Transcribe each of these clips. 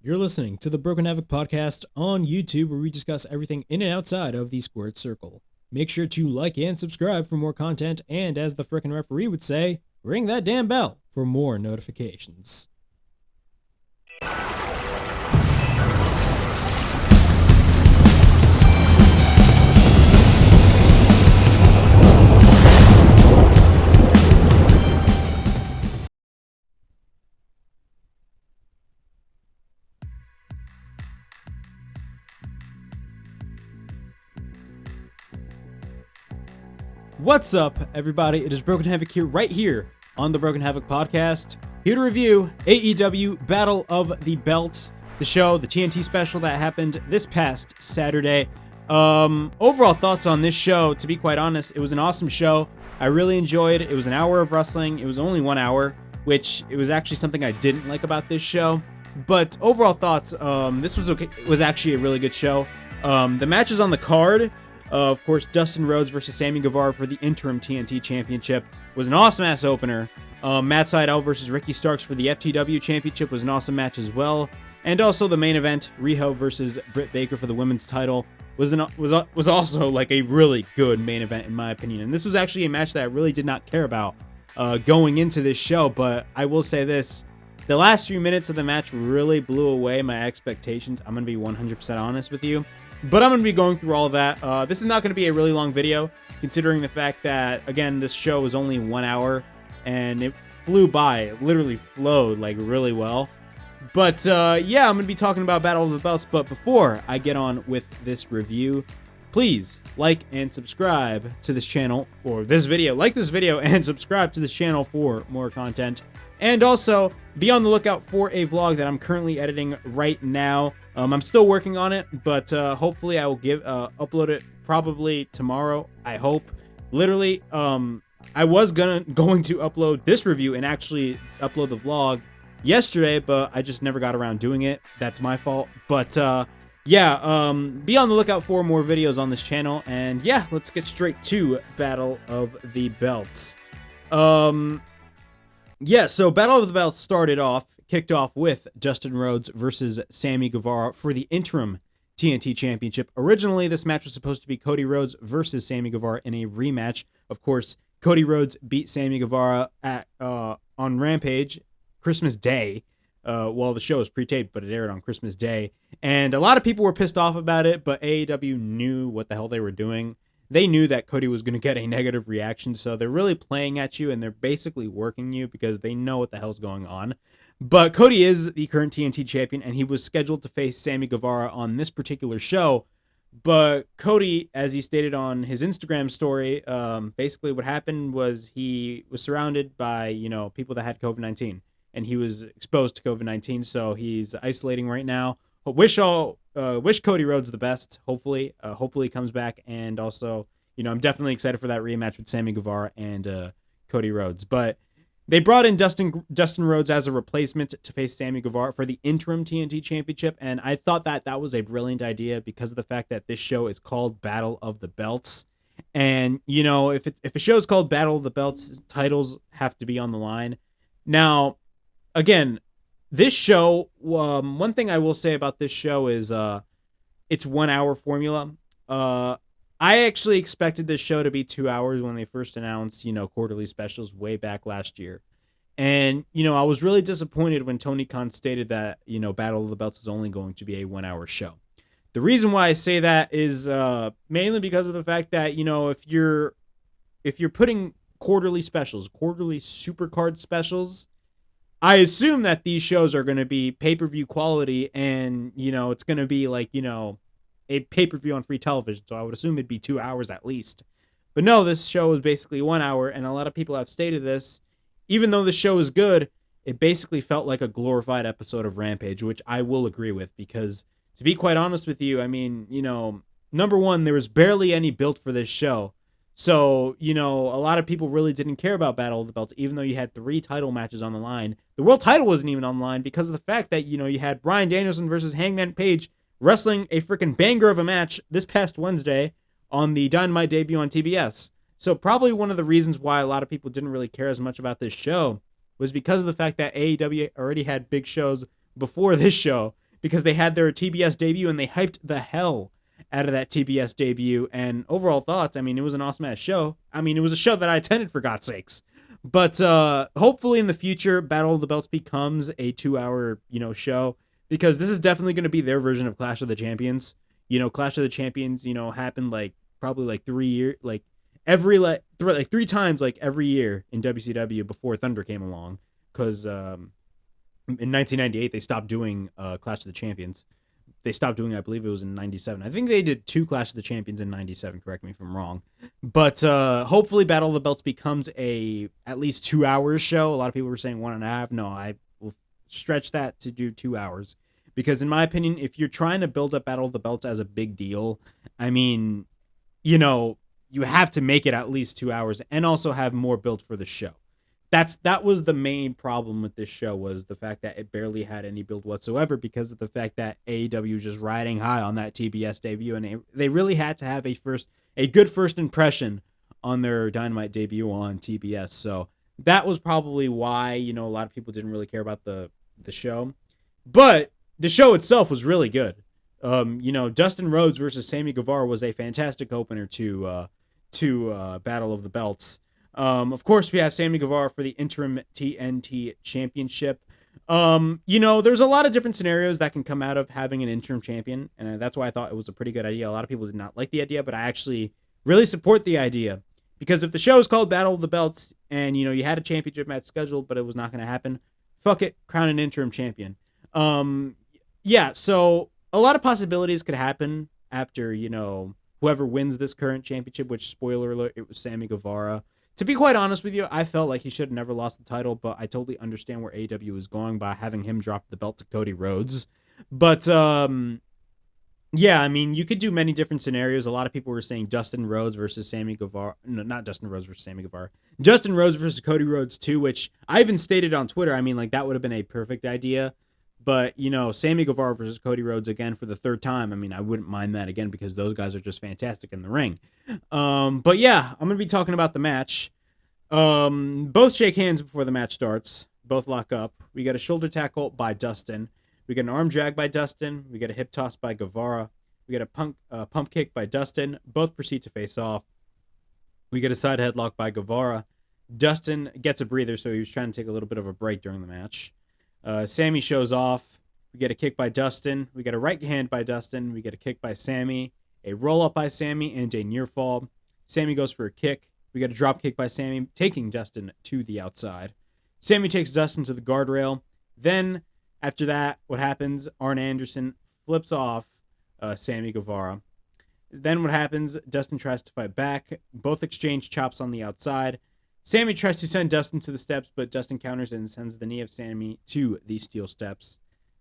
You're listening to the Broken Havoc podcast on YouTube, where we discuss everything in and outside of the squared circle. Make sure to like and subscribe for more content, and as the frickin' referee would say, ring that damn bell for more notifications. What's up, everybody? It is Broken Havoc here, right here on the Broken Havoc podcast, here to review AEW Battle of the Belts, the show, the TNT special that happened this past Saturday. Overall thoughts on this show, to be quite honest, it was an awesome show. I really enjoyed it. It was an hour of wrestling. It was only 1 hour, which it was actually something I didn't like about this show. But overall thoughts, this was okay. It was actually a really good show. The matches on the card, of course, Dustin Rhodes versus Sammy Guevara for the Interim TNT Championship was an awesome-ass opener. Matt Sydal versus Ricky Starks for the FTW Championship was an awesome match as well. And also the main event, Riho versus Britt Baker for the women's title, was also like a really good main event in my opinion. And this was actually a match that I really did not care about going into this show. But I will say this, the last few minutes of the match really blew away my expectations. I'm going to be 100% honest with you. But I'm going to be going through all of that. This is not going to be a really long video, considering the fact that, again, this show was only 1 hour, and it flew by. It literally flowed, like, really well. But, yeah, I'm going to be talking about Battle of the Belts. But before I get on with this review, please like and subscribe to this channel, or this video. Like this video and subscribe to this channel for more content. And also, be on the lookout for a vlog that I'm currently editing right now. I'm still working on it, but hopefully I will upload it probably tomorrow, I hope. Literally, I was going to upload this review and actually upload the vlog yesterday, but I just never got around doing it. That's my fault. But yeah, be on the lookout for more videos on this channel. And yeah, let's get straight to Battle of the Belts. Yeah, so Battle of the Belts kicked off with Dustin Rhodes versus Sammy Guevara for the Interim TNT Championship. Originally, this match was supposed to be Cody Rhodes versus Sammy Guevara in a rematch. Of course, Cody Rhodes beat Sammy Guevara on Rampage Christmas Day. Well, the show was pre-taped, but it aired on Christmas Day. And a lot of people were pissed off about it, but AEW knew what the hell they were doing. They knew that Cody was going to get a negative reaction, so they're really playing at you, and they're basically working you because they know what the hell's going on. But Cody is the current TNT champion, and he was scheduled to face Sammy Guevara on this particular show. But Cody, as he stated on his Instagram story, basically what happened was he was surrounded by, people that had COVID-19, and he was exposed to COVID-19, so he's isolating right now. Wish Cody Rhodes the best. Hopefully he comes back, and also, I'm definitely excited for that rematch with Sammy Guevara and Cody Rhodes. But they brought in Dustin Rhodes as a replacement to face Sammy Guevara for the Interim TNT Championship, and I thought that was a brilliant idea because of the fact that this show is called Battle of the Belts. And if a show is called Battle of the Belts, titles have to be on the line. Now, again, this show, one thing I will say about this show is it's 1 hour formula. I actually expected this show to be 2 hours when they first announced, quarterly specials way back last year. And, I was really disappointed when Tony Khan stated that, Battle of the Belts is only going to be a 1 hour show. The reason why I say that is mainly because of the fact that, if you're putting quarterly specials, quarterly supercard specials, I assume that these shows are going to be pay-per-view quality, and, it's going to be like, a pay-per-view on free television. So I would assume it'd be 2 hours at least. But no, this show is basically 1 hour, and a lot of people have stated this. Even though the show is good, it basically felt like a glorified episode of Rampage, which I will agree with, because to be quite honest with you, I mean, number one, there was barely any build for this show. So, a lot of people really didn't care about Battle of the Belts, even though you had 3 title matches on the line. The world title wasn't even on the line because of the fact that, you had Bryan Danielson versus Hangman Page wrestling a freaking banger of a match this past Wednesday on the Dynamite debut on TBS. So probably one of the reasons why a lot of people didn't really care as much about this show was because of the fact that AEW already had big shows before this show, because they had their TBS debut and they hyped the hell out of that TBS debut. And overall thoughts, I mean, it was an awesome ass show. I mean, it was a show that I attended, for God's sakes. But hopefully in the future, Battle of the Belts becomes a 2-hour, show, because this is definitely going to be their version of Clash of the Champions. Clash of the Champions, happened probably 3 years, every 3 times every year in WCW before Thunder came along, because in 1998 they stopped doing Clash of the Champions. They stopped doing it, I believe it was in 97. I think they did 2 Clash of the Champions in 97, correct me if I'm wrong. But hopefully Battle of the Belts becomes at least 2 hours show. A lot of people were saying 1.5. No, I will stretch that to do 2 hours. Because in my opinion, if you're trying to build up Battle of the Belts as a big deal, I mean, you have to make it at least 2 hours and also have more built for the show. That was the main problem with this show, was the fact that it barely had any build whatsoever, because of the fact that AEW was just riding high on that TBS debut, and they really had to have a good first impression on their Dynamite debut on TBS. So that was probably why, a lot of people didn't really care about the show. But the show itself was really good. Dustin Rhodes versus Sammy Guevara was a fantastic opener to Battle of the Belts. Of course, we have Sammy Guevara for the Interim TNT Championship. There's a lot of different scenarios that can come out of having an interim champion, and that's why I thought it was a pretty good idea. A lot of people did not like the idea, but I actually really support the idea, because if the show is called Battle of the Belts and, you had a championship match scheduled, but it was not going to happen, fuck it, crown an interim champion. So a lot of possibilities could happen after, whoever wins this current championship, which, spoiler alert, it was Sammy Guevara. To be quite honest with you, I felt like he should have never lost the title, but I totally understand where AEW is going by having him drop the belt to Cody Rhodes. But, you could do many different scenarios. A lot of people were saying Dustin Rhodes versus Sammy Guevara. No, not Dustin Rhodes versus Sammy Guevara. Dustin Rhodes versus Cody Rhodes too, which I even stated on Twitter. I mean, that would have been a perfect idea. But, Sammy Guevara versus Cody Rhodes again for the 3rd time. I mean, I wouldn't mind that again, because those guys are just fantastic in the ring. But yeah, I'm going to be talking about the match. Both shake hands before the match starts. Both lock up. We got a shoulder tackle by Dustin. We got an arm drag by Dustin. We got a hip toss by Guevara. We got a pump kick by Dustin. Both proceed to face off. We get a side headlock by Guevara. Dustin gets a breather, so he was trying to take a little bit of a break during the match. Sammy shows off. We get a kick by Dustin. We get a right hand by Dustin. We get a kick by Sammy. A roll-up by Sammy and a near fall. Sammy goes for a kick. We get a drop kick by Sammy, taking Dustin to the outside. Sammy takes Dustin to the guardrail. Then, after that, what happens? Arn Anderson flips off Sammy Guevara. Then what happens? Dustin tries to fight back. Both exchange chops on the outside. Sammy tries to send Dustin to the steps, but Dustin counters and sends the knee of Sammy to the steel steps.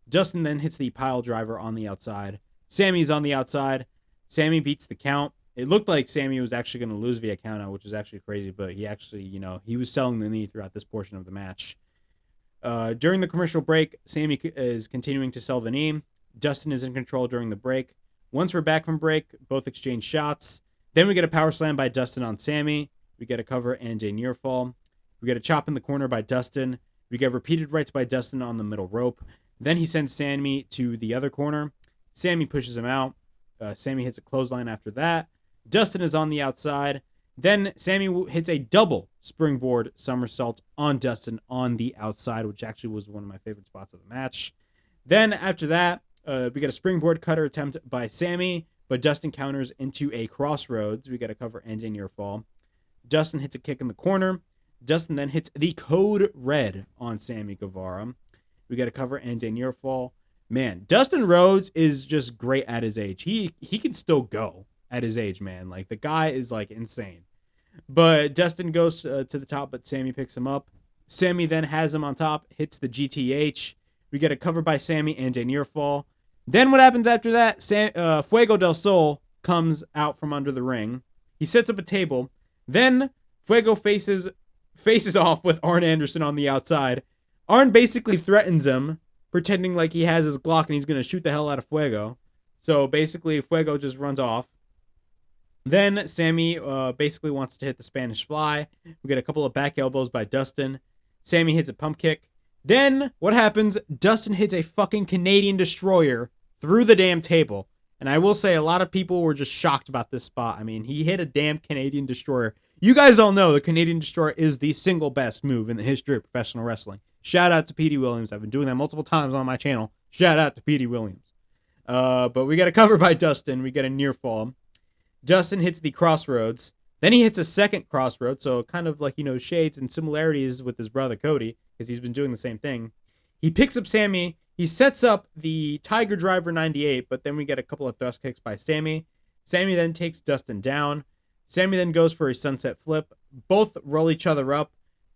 Dustin then hits the pile driver on the outside. Sammy's on the outside. Sammy beats the count. It looked like Sammy was actually going to lose via countout, which was actually crazy, but he actually, he was selling the knee throughout this portion of the match. During the commercial break, Sammy is continuing to sell the knee. Dustin is in control during the break. Once we're back from break, both exchange shots. Then we get a power slam by Dustin on Sammy. We get a cover and a near fall. We get a chop in the corner by Dustin. We get repeated rights by Dustin on the middle rope. Then he sends Sammy to the other corner. Sammy pushes him out. Sammy hits a clothesline after that. Dustin is on the outside. Then Sammy hits a double springboard somersault on Dustin on the outside, which actually was one of my favorite spots of the match. Then after that, we get a springboard cutter attempt by Sammy, but Dustin counters into a crossroads. We get a cover and a near fall. Dustin hits a kick in the corner. Dustin then hits the code red on Sammy Guevara. We get a cover and a near fall. Man, Dustin Rhodes is just great at his age. He can still go at his age, man. The guy is insane. But Dustin goes to the top, but Sammy picks him up. Sammy then has him on top, hits the GTH. We get a cover by Sammy and a near fall. Then what happens after that? Fuego del Sol comes out from under the ring. He sets up a table. Then Fuego faces off with Arn Anderson on the outside. Arn basically threatens him, pretending like he has his Glock and he's going to shoot the hell out of Fuego. So basically, Fuego just runs off. Then Sammy basically wants to hit the Spanish Fly. We get a couple of back elbows by Dustin. Sammy hits a pump kick. Then what happens? Dustin hits a fucking Canadian Destroyer through the damn table. And I will say a lot of people were just shocked about this spot. I mean, he hit a damn Canadian Destroyer. You guys all know the Canadian Destroyer is the single best move in the history of professional wrestling. Shout out to Petey Williams. I've been doing that multiple times on my channel. Shout out to Petey Williams. But we got a cover by Dustin. We get a near fall. Dustin hits the Crossroads. Then he hits a second Crossroads. So kind of like, shades and similarities with his brother Cody, because he's been doing the same thing. He picks up Sammy. He sets up the Tiger Driver 98, but then we get a couple of thrust kicks by Sammy. Sammy then takes Dustin down. Sammy then goes for a sunset flip. Both roll each other up.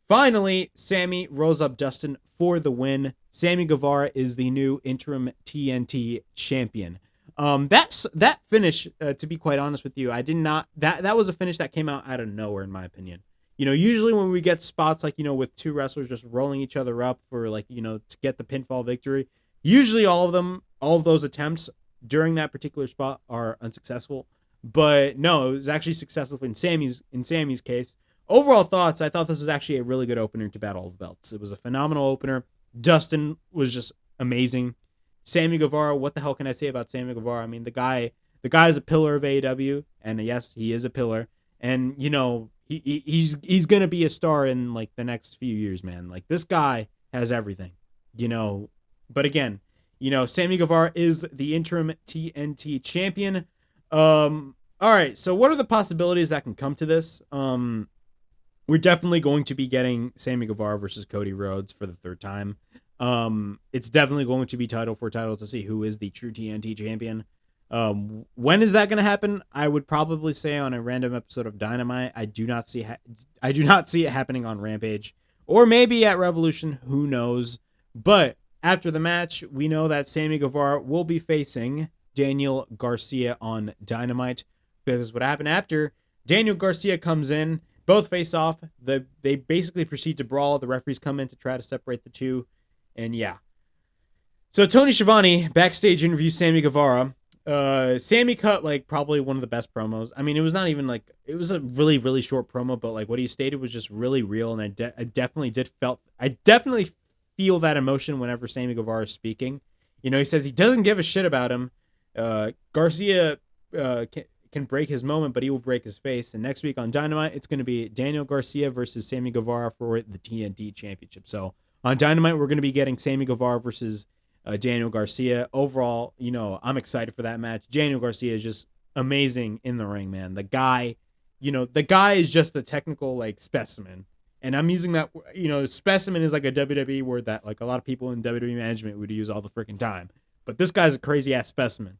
Finally, Sammy rolls up Dustin for the win. Sammy Guevara is the new interim TNT champion. That finish, to be quite honest with you, I did not. That was a finish that came out of nowhere, in my opinion. Usually when we get spots like, with two wrestlers just rolling each other up for to get the pinfall victory, usually all of those attempts during that particular spot are unsuccessful. But no, it was actually successful in Sammy's case. Overall thoughts, I thought this was actually a really good opener to Battle of the Belts. It was a phenomenal opener. Dustin was just amazing. Sammy Guevara, what the hell can I say about Sammy Guevara? I mean, the guy is a pillar of AEW, and yes, he is a pillar. And, he's going to be a star in, the next few years, man. This guy has everything, But again, Sammy Guevara is the interim TNT champion. All right, so what are the possibilities that can come to this? We're definitely going to be getting Sammy Guevara versus Cody Rhodes for the third time. It's definitely going to be title for title to see who is the true TNT champion. When is that going to happen? I would probably say on a random episode of Dynamite. I do not see it happening on Rampage, or maybe at Revolution. Who knows? But after the match, we know that Sammy Guevara will be facing Daniel Garcia on Dynamite, because what happened after Daniel Garcia comes in, both face off. They basically proceed to brawl. The referees come in to try to separate the two, and yeah. So Tony Schiavone backstage interviews Sammy Guevara. Sammy cut probably one of the best promos. I mean, it was not even it was a really, really short promo, but what he stated was just really real, and I definitely feel that emotion whenever Sammy Guevara is speaking. He says he doesn't give a shit about him. Garcia can break his moment, but he will break his face. And next week on Dynamite, it's going to be Daniel Garcia versus Sammy Guevara for the TNT Championship. So on Dynamite, we're going to be getting Sammy Guevara versus Daniel Garcia. Overall, I'm excited for that match. Daniel Garcia is just amazing in the ring, man. The guy is just a technical specimen. And I'm using that, specimen is a WWE word that a lot of people in WWE management would use all the freaking time. But this guy's a crazy ass specimen,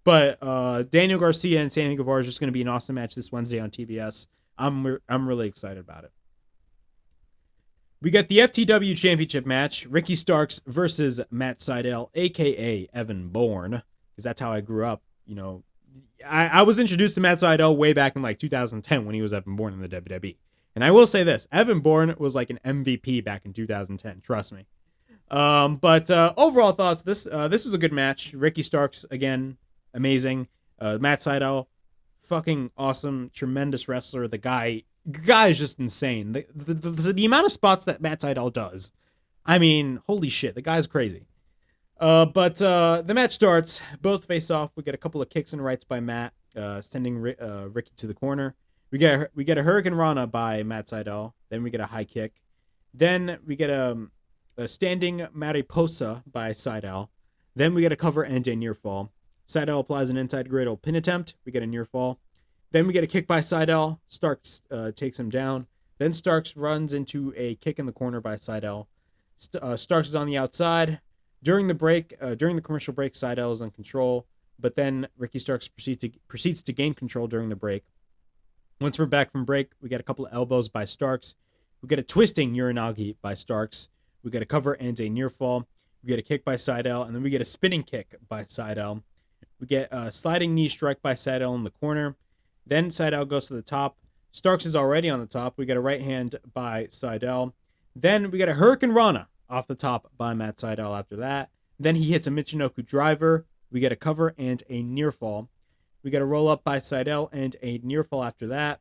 But Daniel Garcia and Sammy Guevara is just going to be an awesome match this Wednesday on TBS. I'm really excited about it. We got the FTW Championship match, Ricky Starks versus Matt Sydal, a.k.a. Evan Bourne, because that's how I grew up. I was introduced to Matt Sydal way back in 2010 when he was Evan Bourne in the WWE. And I will say this, Evan Bourne was an MVP back in 2010, trust me. But overall thoughts, this was a good match. Ricky Starks, again, amazing. Matt Sydal, fucking awesome, tremendous wrestler. The guy is just insane. The amount of spots that Matt Sydal does, I mean, holy shit, the guy's crazy. But the match starts. Both face off. We get a couple of kicks and rights by Matt, sending Ricky to the corner. We get a Hurricane Rana by Matt Sydal. Then we get a high kick. Then we get a standing Mariposa by Seidel. Then we get a cover and a near fall. Seidel applies an inside griddle pin attempt. We get a near fall. Then we get a kick by Seidel. Starks takes him down. Then Starks runs into a kick in the corner by Seidel. Starks is on the outside. During the commercial break, Seidel is in control. But then Ricky Starks proceeds to gain control during the break. Once we're back from break, we get a couple of elbows by Starks. We get a twisting Uranagi by Starks. We get a cover and a near fall. We get a kick by Seidel, and then we get a spinning kick by Seidel. We get a sliding knee strike by Seidel in the corner. Then Seidel goes to the top. Starks is already on the top. We get a right hand by Seidel. Then we get a Hurricane Rana off the top by Matt Sydal after that. Then he hits a Michinoku driver. We get a cover and a near fall. We get a roll up by Seidel and a near fall after that.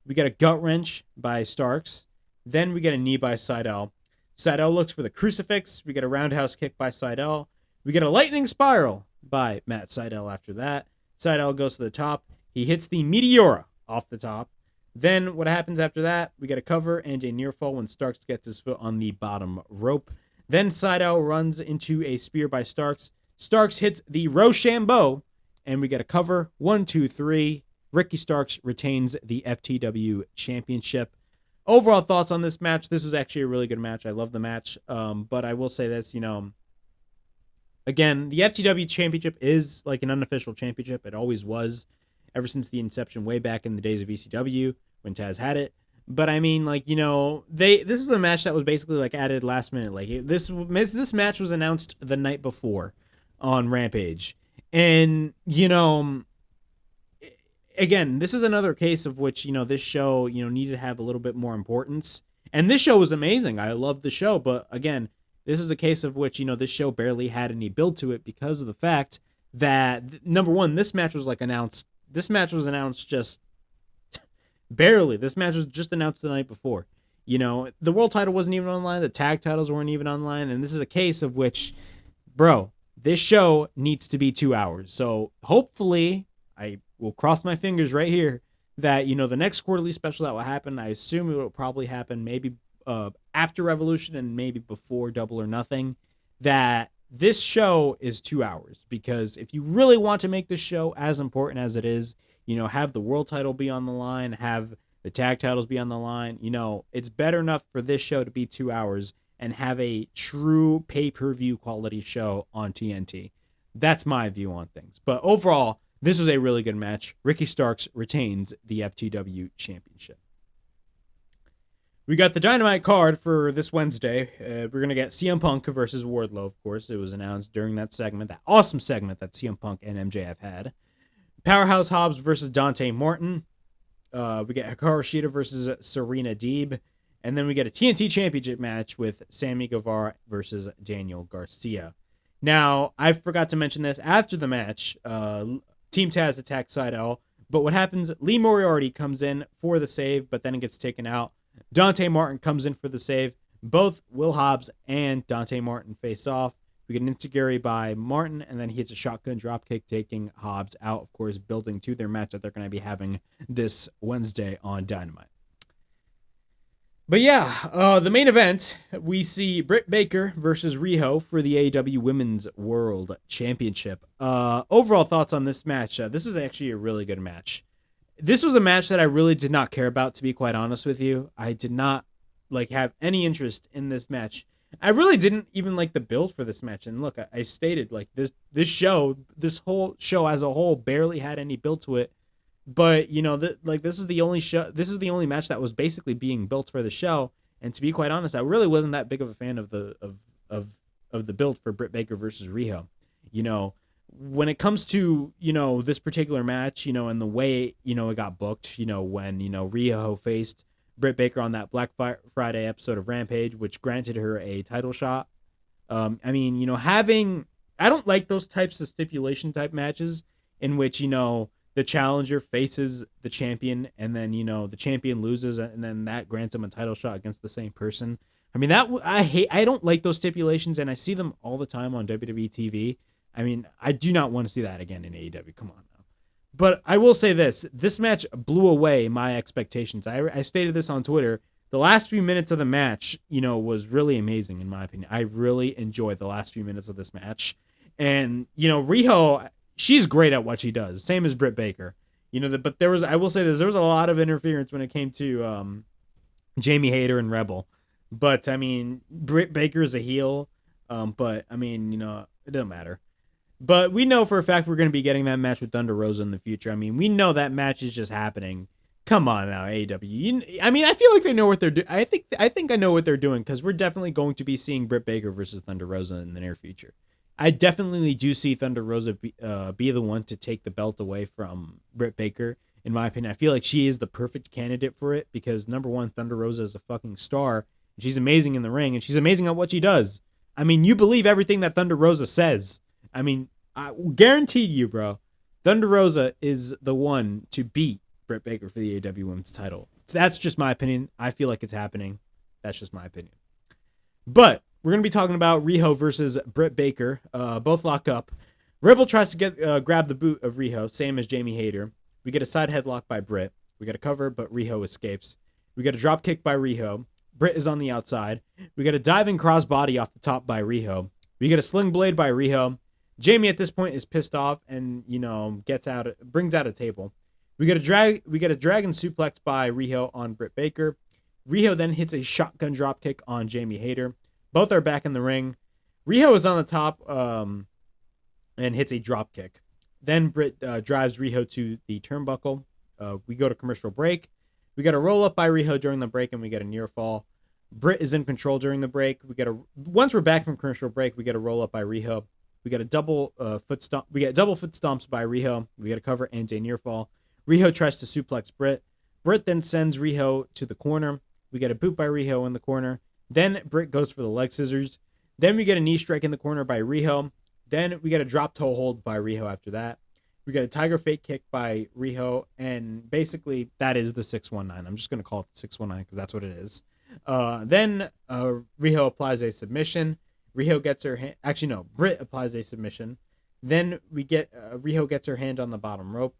We get a gut wrench by Starks. Then we get a knee by Seidel. Seidel looks for the crucifix. We get a roundhouse kick by Seidel. We get a lightning spiral by Matt Sydal after that. Seidel goes to the top. He hits the Meteora off the top. Then what happens after that? We get a cover and a near fall when Starks gets his foot on the bottom rope. Then Seidel runs into a spear by Starks. Starks hits the Rochambeau, and we get a cover. 1, 2, 3. Ricky Starks retains the FTW Championship. Overall thoughts on this match. This was actually a really good match. I love the match. But I will say this, again, the FTW Championship is like an unofficial championship. It always was, ever since the inception way back in the days of ECW when Taz had it. But I mean, this was a match that was basically like added last minute. Like this match was announced the night before on Rampage. And, again, this is another case of which, this show, needed to have a little bit more importance. And this show was amazing. I loved the show. But again, this is a case of which, this show barely had any build to it because of the fact that, number one, this match was announced. This match was announced just barely. This match was just announced the night before. The world title wasn't even online. The tag titles weren't even online. And this is a case of which, bro, this show needs to be 2 hours. So hopefully, I will cross my fingers right here that, the next quarterly special that will happen, I assume it will probably happen maybe after Revolution and maybe before Double or Nothing, that this show is 2 hours. Because if you really want to make this show as important as it is, have the world title be on the line, have the tag titles be on the line, it's better enough for this show to be 2 hours and have a true pay-per-view quality show on TNT. That's my view on things. But overall, this was a really good match. Ricky Starks retains the FTW Championship. We got the Dynamite card for this Wednesday. We're going to get CM Punk versus Wardlow, of course. It was announced during that segment, that awesome segment that CM Punk and MJF had. Powerhouse Hobbs versus Dante Martin. We get Hikaru Shida versus Serena Deeb. And then we get a TNT Championship match with Sammy Guevara versus Daniel Garcia. Now, I forgot to mention this. After the match, Team Taz attacks Seidel. But what happens, Lee Moriarty comes in for the save, but then it gets taken out. Dante Martin comes in for the save. Both Will Hobbs and Dante Martin face off. We get an enziguri by Martin, and then he hits a shotgun dropkick, taking Hobbs out, of course, building to their match that they're going to be having this Wednesday on Dynamite. But yeah, the main event, we see Britt Baker versus Riho for the AEW Women's World Championship. Overall thoughts on this match. This was actually a really good match. This was a match that I really did not care about, to be quite honest with you. I did not have any interest in this match. I really didn't even like the build for this match. And look, I stated this whole show as a whole barely had any build to it. But this is the only show. This is the only match that was basically being built for the show. And to be quite honest, I really wasn't that big of a fan of the build for Britt Baker versus Riho. When it comes to this particular match, and the way it got booked, when Riho faced Britt Baker on that Black Friday episode of Rampage, which granted her a title shot. I don't like those types of stipulation type matches in which the challenger faces the champion, and then the champion loses, and then that grants him a title shot against the same person. I don't like those stipulations, and I see them all the time on WWE TV. I do not want to see that again in AEW. Come on now. But I will say this match blew away my expectations. I stated this on Twitter. The last few minutes of the match, was really amazing in my opinion. I really enjoyed the last few minutes of this match. And, Riho, she's great at what she does. Same as Britt Baker. But there was a lot of interference when it came to Jamie Hayter and Rebel. But, Britt Baker is a heel. But, it doesn't matter. But we know for a fact we're going to be getting that match with Thunder Rosa in the future. We know that match is just happening. Come on now, AEW. I feel like they know what they're doing. I think I know what they're doing, because we're definitely going to be seeing Britt Baker versus Thunder Rosa in the near future. I definitely do see Thunder Rosa be the one to take the belt away from Britt Baker. In my opinion, I feel like she is the perfect candidate for it, because number one, Thunder Rosa is a fucking star. She's amazing in the ring, and she's amazing at what she does. You believe everything that Thunder Rosa says. I guarantee you, bro, Thunder Rosa is the one to beat Britt Baker for the AEW Women's title. That's just my opinion. I feel like it's happening. That's just my opinion. But we're going to be talking about Riho versus Britt Baker. Both lock up. Rebel tries to grab the boot of Riho, same as Jamie Hayter. We get a side headlock by Britt. We get a cover, but Riho escapes. We get a drop kick by Riho. Britt is on the outside. We get a diving crossbody off the top by Riho. We get a sling blade by Riho. Jamie at this point is pissed off and, brings out a table. We get a dragon suplex by Riho on Britt Baker. Riho then hits a shotgun drop kick on Jamie Hayter. Both are back in the ring. Riho is on the top and hits a drop kick. Then Britt drives Riho to the turnbuckle. We go to commercial break. We get a roll up by Riho during the break, and we get a near fall. Britt is in control during the break. Once we're back from commercial break, we get a roll up by Riho. We get a double foot stomp. We get double foot stomps by Riho. We get a cover and a near fall. Riho tries to suplex Britt. Britt then sends Riho to the corner. We get a boot by Riho in the corner. Then Britt goes for the leg scissors. Then we get a knee strike in the corner by Riho. Then we get a drop toe hold by Riho after that. We get a tiger fake kick by Riho, and basically that is the 619. I'm just going to call it the 619 because that's what it is. Then Riho applies a submission. Riho gets her hand. Actually, no, Britt applies a submission. Then we get Riho gets her hand on the bottom rope.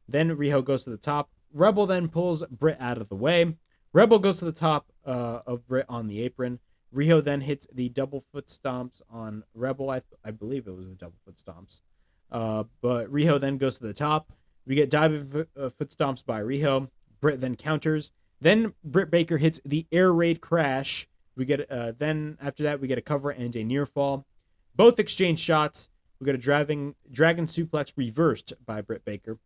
Then Riho goes to the top. Rebel then pulls Britt out of the way. Rebel goes to the top of Britt on the apron. Riho then hits the double foot stomps on Rebel. I believe it was the double foot stomps. But Riho then goes to the top. We get diving foot stomps by Riho. Britt then counters. Then Britt Baker hits the air raid crash. We get then after that we get a cover and a near fall. Both exchange shots. We get a dragon suplex reversed by Britt Baker.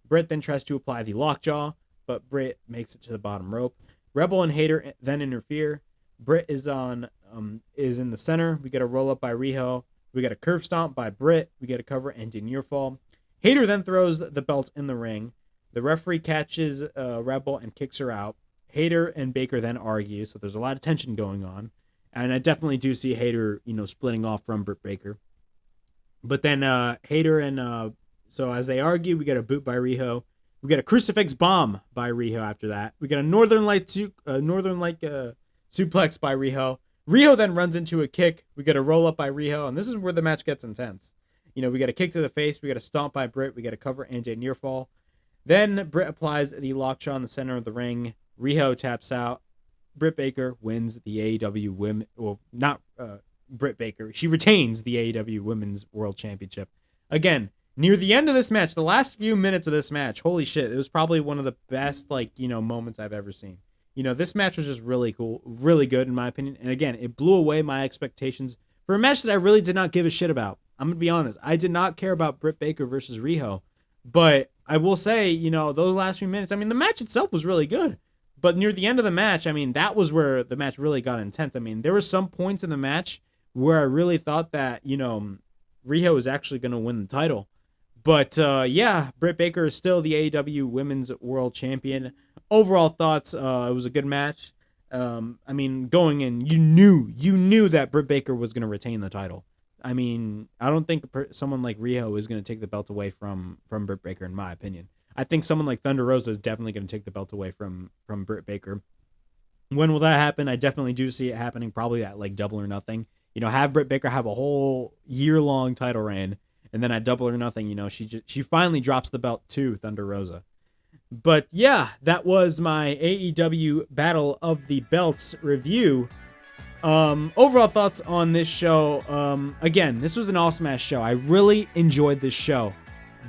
Britt then tries to apply the lockjaw, but Britt makes it to the bottom rope. Rebel and Hayter then interfere. Britt is in the center. We get a roll up by Riho. We get a curve stomp by Britt. We get a cover and a near fall. Hayter then throws the belt in the ring. The referee catches Rebel and kicks her out. Hayter and Baker then argue, so there's a lot of tension going on. And I definitely do see Hayter, splitting off from Britt Baker. But then Hayter and so as they argue, we get a boot by Riho. We get a crucifix bomb by Riho after that. We get a Northern Light suplex by Riho. Riho then runs into a kick. We get a roll up by Riho, and this is where the match gets intense. We get a kick to the face. We get a stomp by Britt. We get a cover and a near fall. Then Britt applies the lockjaw in the center of the ring. Riho taps out. Britt Baker wins the AEW Women. Well, not Britt Baker. She retains the AEW Women's World Championship. Again, near the end of this match, the last few minutes of this match, holy shit, it was probably one of the best, moments I've ever seen. This match was just really cool, really good in my opinion. And again, it blew away my expectations for a match that I really did not give a shit about. I'm going to be honest. I did not care about Britt Baker versus Riho. But I will say, those last few minutes, the match itself was really good. But near the end of the match, that was where the match really got intense. There were some points in the match where I really thought that, Riho was actually going to win the title. But, Britt Baker is still the AEW Women's World Champion. Overall thoughts, it was a good match. Going in, you knew that Britt Baker was going to retain the title. I don't think someone like Riho is going to take the belt away from Britt Baker, in my opinion. I think someone like Thunder Rosa is definitely going to take the belt away from Britt Baker. When will that happen? I definitely do see it happening, probably at Double or Nothing. Have Britt Baker have a whole year-long title reign, and then at Double or Nothing, she finally drops the belt to Thunder Rosa. But yeah, that was my AEW Battle of the Belts review. Overall thoughts on this show. Again, this was an awesome ass show. I really enjoyed this show.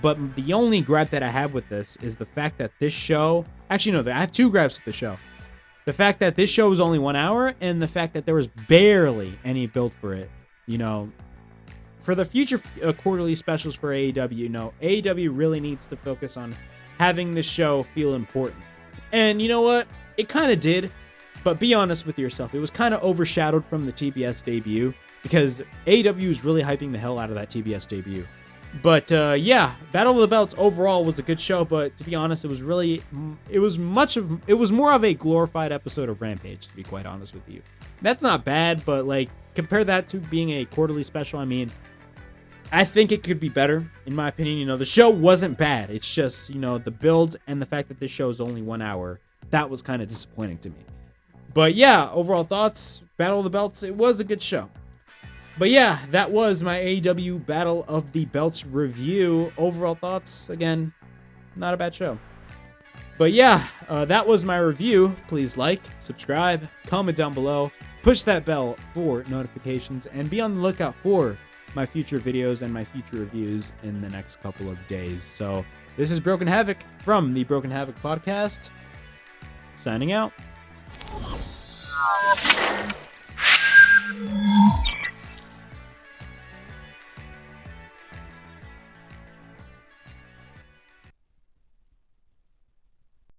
But the only gripe that I have with this is the fact that this show... Actually, no, I have two gripes with the show. The fact that this show was only 1 hour, and the fact that there was barely any build for it. For the future quarterly specials for AEW, AEW really needs to focus on having this show feel important. And you know what? It kind of did. But be honest with yourself. It was kind of overshadowed from the TBS debut, because AEW is really hyping the hell out of that TBS debut. But Battle of the Belts overall was a good show, but to be honest, it was more of a glorified episode of Rampage, to be quite honest with you. That's not bad, but compare that to being a quarterly special. I think it could be better, in my opinion. The show wasn't bad. It's just, the build and the fact that this show is only 1 hour, that was kind of disappointing to me. But yeah, overall thoughts, Battle of the Belts, it was a good show. But yeah, that was my AEW Battle of the Belts review. Overall thoughts, again, not a bad show. But yeah, that was my review. Please like, subscribe, comment down below, push that bell for notifications, and be on the lookout for my future videos and my future reviews in the next couple of days. So this is Broken Havoc from the Broken Havoc podcast, signing out.